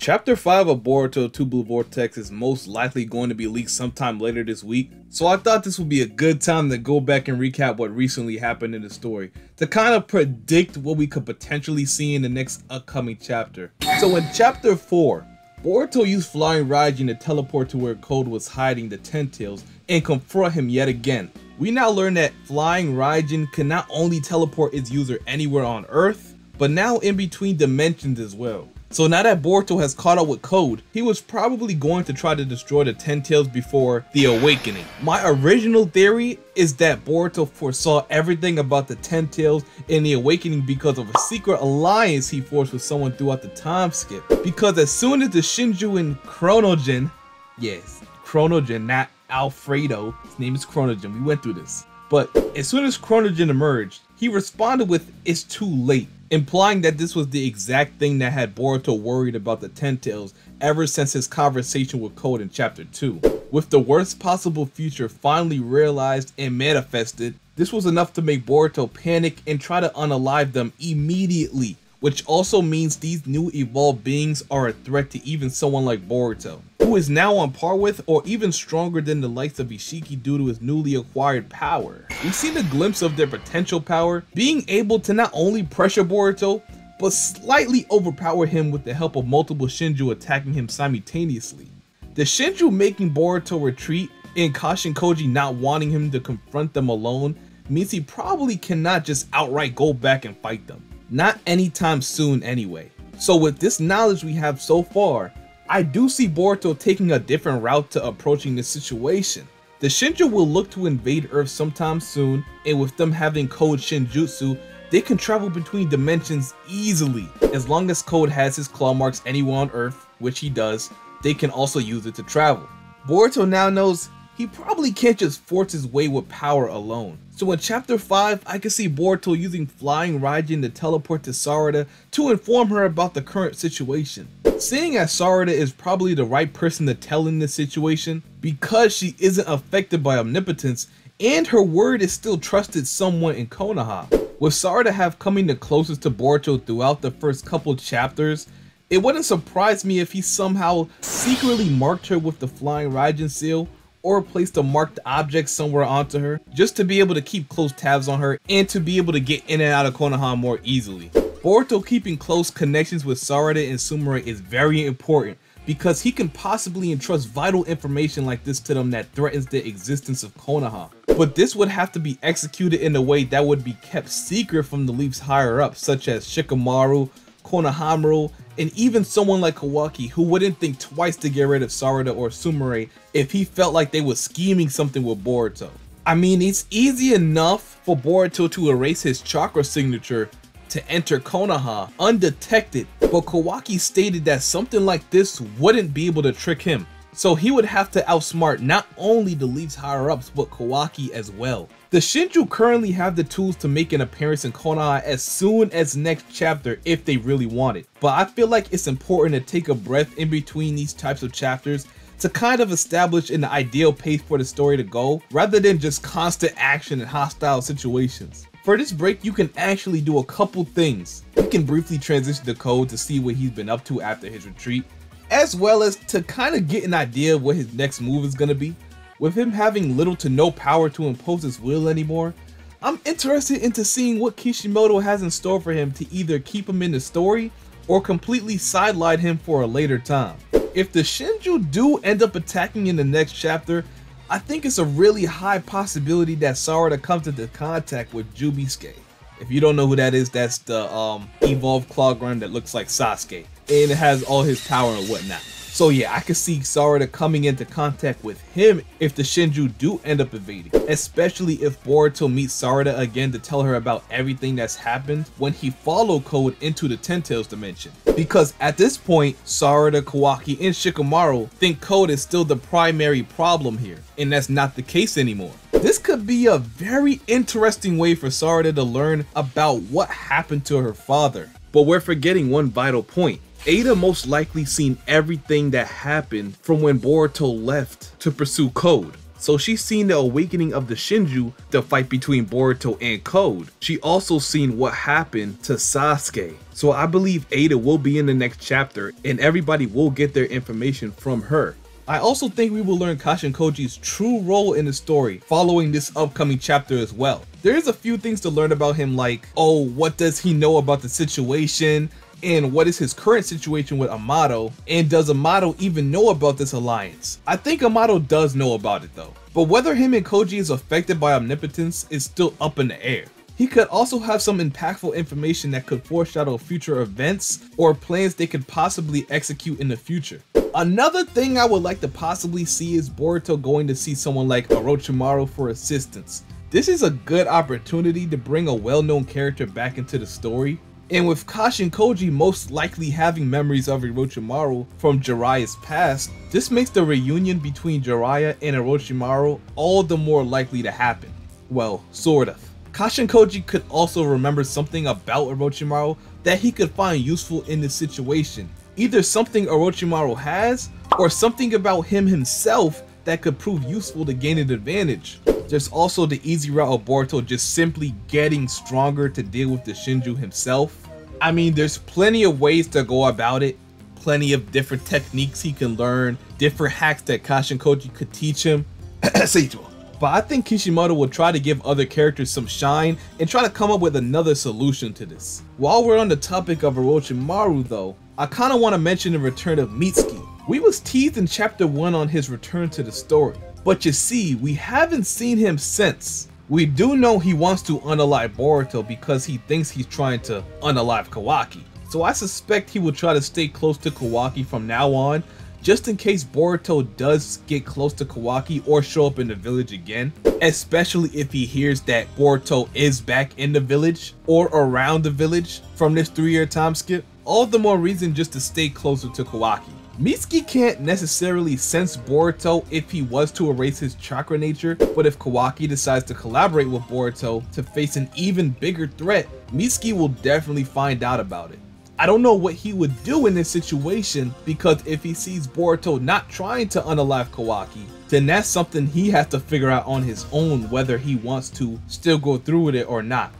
Chapter 5 of Boruto 2 Blue Vortex is most likely going to be leaked sometime later this week, so I thought this would be a good time to go back and recap what recently happened in the story, to kind of predict what we could potentially see in the next upcoming chapter. So in Chapter 4, Boruto used Flying Raijin to teleport to where Code was hiding the Ten Tails and confront him yet again. We now learn that Flying Raijin can not only teleport its user anywhere on Earth, but now in between dimensions as well. So now that Boruto has caught up with Code, he was probably going to try to destroy the Ten Tails before the awakening. My original theory is that Boruto foresaw everything about the Ten Tails and the awakening because of a secret alliance he forged with someone throughout the time skip. Because as soon as the Shinju and Chronogen, yes, Chronogen, not Alfredo, his name is Chronogen, we went through this. But as soon as Chronogen emerged, he responded with, "It's too late," implying that this was the exact thing that had Boruto worried about the Ten Tails ever since his conversation with Code in Chapter 2. With the worst possible future finally realized and manifested, this was enough to make Boruto panic and try to unalive them immediately, which also means these new evolved beings are a threat to even someone like Boruto, who is now on par with or even stronger than the likes of Ishiki due to his newly acquired power. We've seen a glimpse of their potential power, being able to not only pressure Boruto, but slightly overpower him with the help of multiple Shinju attacking him simultaneously. The Shinju making Boruto retreat and Kashin Koji not wanting him to confront them alone means he probably cannot just outright go back and fight them. Not anytime soon anyway. So with this knowledge we have so far, I do see Boruto taking a different route to approaching the situation. The Shinju will look to invade Earth sometime soon, and with them having Code Shinjutsu, they can travel between dimensions easily. As long as Code has his claw marks anywhere on Earth, which he does, they can also use it to travel. Boruto now knows he probably can't just force his way with power alone. So in Chapter 5, I can see Boruto using Flying Raijin to teleport to Sarada to inform her about the current situation. Seeing as Sarada is probably the right person to tell in this situation, because she isn't affected by omnipotence, and her word is still trusted somewhat in Konoha. With Sarada have coming the closest to Boruto throughout the first couple chapters, it wouldn't surprise me if he somehow secretly marked her with the Flying Raijin seal, or placed a marked object somewhere onto her, just to be able to keep close tabs on her and to be able to get in and out of Konoha more easily. Boruto keeping close connections with Sarada and Sumire is very important because he can possibly entrust vital information like this to them that threatens the existence of Konoha. But this would have to be executed in a way that would be kept secret from the leaves higher up, such as Shikamaru, Konohamaru, and even someone like KAWAKI, who wouldn't think twice to get rid of Sarada or Sumire if he felt like they were scheming something with Boruto. I mean, it's easy enough for Boruto to erase his chakra signature to enter Konoha undetected, but KAWAKI stated that something like this wouldn't be able to trick him. So he would have to outsmart not only the leaves higher ups, but KAWAKI as well. The Shinju currently have the tools to make an appearance in Konoha as soon as next chapter if they really want it. But I feel like it's important to take a breath in between these types of chapters to kind of establish an ideal pace for the story to go, rather than just constant action and hostile situations. For this break, you can actually do a couple things. You can briefly transition to Code to see what he's been up to after his retreat, as well as to kind of get an idea of what his next move is going to be. With him having little to no power to impose his will anymore, I'm interested into seeing what Kishimoto has in store for him to either keep him in the story or completely sideline him for a later time. If the Shinju do end up attacking in the next chapter, I think it's a really high possibility that Sarada comes into contact with Jubisuke. If you don't know who that is, that's the evolved claw grind that looks like Sasuke, and it has all his power and whatnot. So yeah, I could see Sarada coming into contact with him if the Shinju do end up invading, especially if Boruto meets Sarada again to tell her about everything that's happened when he followed Code into the Ten Tails dimension. Because at this point, Sarada, KAWAKI, and Shikamaru think Code is still the primary problem here, and that's not the case anymore. This could be a very interesting way for Sarada to learn about what happened to her father. But we're forgetting one vital point. Ada most likely seen everything that happened from when Boruto left to pursue Code. So she's seen the awakening of the Shinju, the fight between Boruto and Code. She also seen what happened to Sasuke. So I believe Ada will be in the next chapter and everybody will get their information from her. I also think we will learn Kashin Koji's true role in the story following this upcoming chapter as well. There is a few things to learn about him, like, oh, what does he know about the situation? And what is his current situation with Amato? And does Amato even know about this alliance? I think Amato does know about it though. But whether him and Koji is affected by omnipotence is still up in the air. He could also have some impactful information that could foreshadow future events or plans they could possibly execute in the future. Another thing I would like to possibly see is Boruto going to see someone like Orochimaru for assistance. This is a good opportunity to bring a well-known character back into the story. And with Kashin Koji most likely having memories of Orochimaru from Jiraiya's past, this makes the reunion between Jiraiya and Orochimaru all the more likely to happen. Well, sort of. Kashin Koji could also remember something about Orochimaru that he could find useful in this situation. Either something Orochimaru has, or something about him himself that could prove useful to gain an advantage. There's also the easy route of Boruto just simply getting stronger to deal with the Shinju himself. I mean, there's plenty of ways to go about it, plenty of different techniques he can learn, different hacks that Kashin Koji could teach him. But I think Kishimoto will try to give other characters some shine and try to come up with another solution to this. While we're on the topic of Orochimaru though, I kinda wanna mention the return of Mitsuki. We was teased in chapter 1 on his return to the story, but you see, we haven't seen him since. We do know he wants to unalive Boruto because he thinks he's trying to unalive Kawaki. So I suspect he will try to stay close to Kawaki from now on, just in case Boruto does get close to Kawaki or show up in the village again, especially if he hears that Boruto is back in the village or around the village from this 3-year time skip. All the more reason just to stay closer to Kawaki. Mitsuki can't necessarily sense Boruto if he was to erase his chakra nature, but if Kawaki decides to collaborate with Boruto to face an even bigger threat, Mitsuki will definitely find out about it. I don't know what he would do in this situation, because if he sees Boruto not trying to unalive Kawaki, then that's something he has to figure out on his own, whether he wants to still go through with it or not.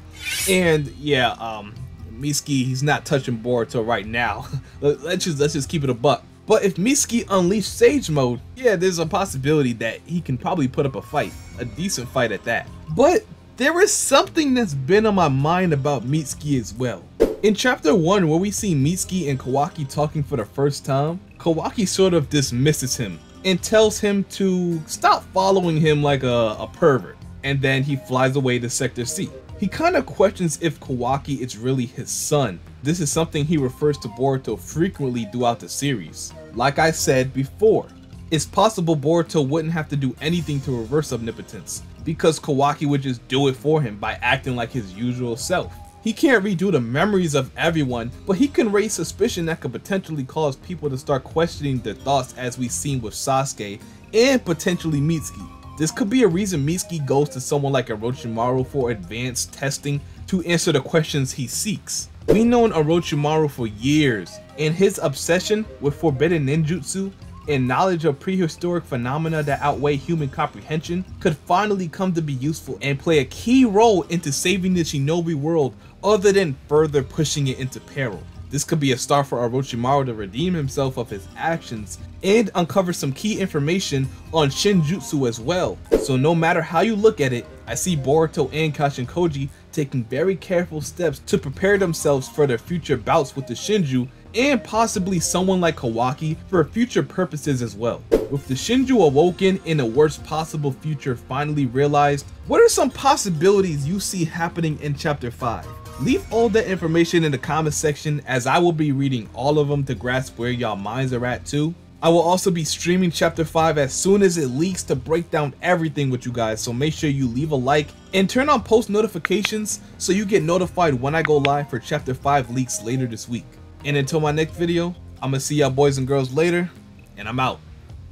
And yeah, Mitsuki, he's not touching Boruto right now. let's just keep it a buck. But if Mitsuki unleashed Sage Mode, yeah, there's a possibility that he can probably put up a fight, a decent fight at that. But there is something that's been on my mind about Mitsuki as well. In chapter 1, where we see Mitsuki and Kawaki talking for the first time, Kawaki sort of dismisses him and tells him to stop following him like a pervert, and then he flies away to Sector C. He kind of questions if Kawaki is really his son. This is something he refers to Boruto frequently throughout the series. Like I said before, it's possible Boruto wouldn't have to do anything to reverse omnipotence, because Kawaki would just do it for him by acting like his usual self. He can't redo the memories of everyone, but he can raise suspicion that could potentially cause people to start questioning their thoughts, as we've seen with Sasuke and potentially Mitsuki. This could be a reason Mitsuki goes to someone like Orochimaru for advanced testing to answer the questions he seeks. We've known Orochimaru for years, and his obsession with forbidden ninjutsu and knowledge of prehistoric phenomena that outweigh human comprehension could finally come to be useful and play a key role into saving the shinobi world, other than further pushing it into peril. This could be a start for Orochimaru to redeem himself of his actions and uncover some key information on Shinjutsu as well. So no matter how you look at it, I see Boruto and Kashin Koji taking very careful steps to prepare themselves for their future bouts with the Shinju, and possibly someone like Kawaki for future purposes as well. With the Shinju awoken and the worst possible future finally realized, what are some possibilities you see happening in chapter 5? Leave all that information in the comment section, as I will be reading all of them to grasp where y'all minds are at too. I will also be streaming chapter 5 as soon as it leaks to break down everything with you guys, so make sure you leave a like and turn on post notifications so you get notified when I go live for chapter 5 leaks later this week. And until my next video, I'm gonna see y'all boys and girls later, and I'm out.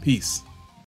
Peace.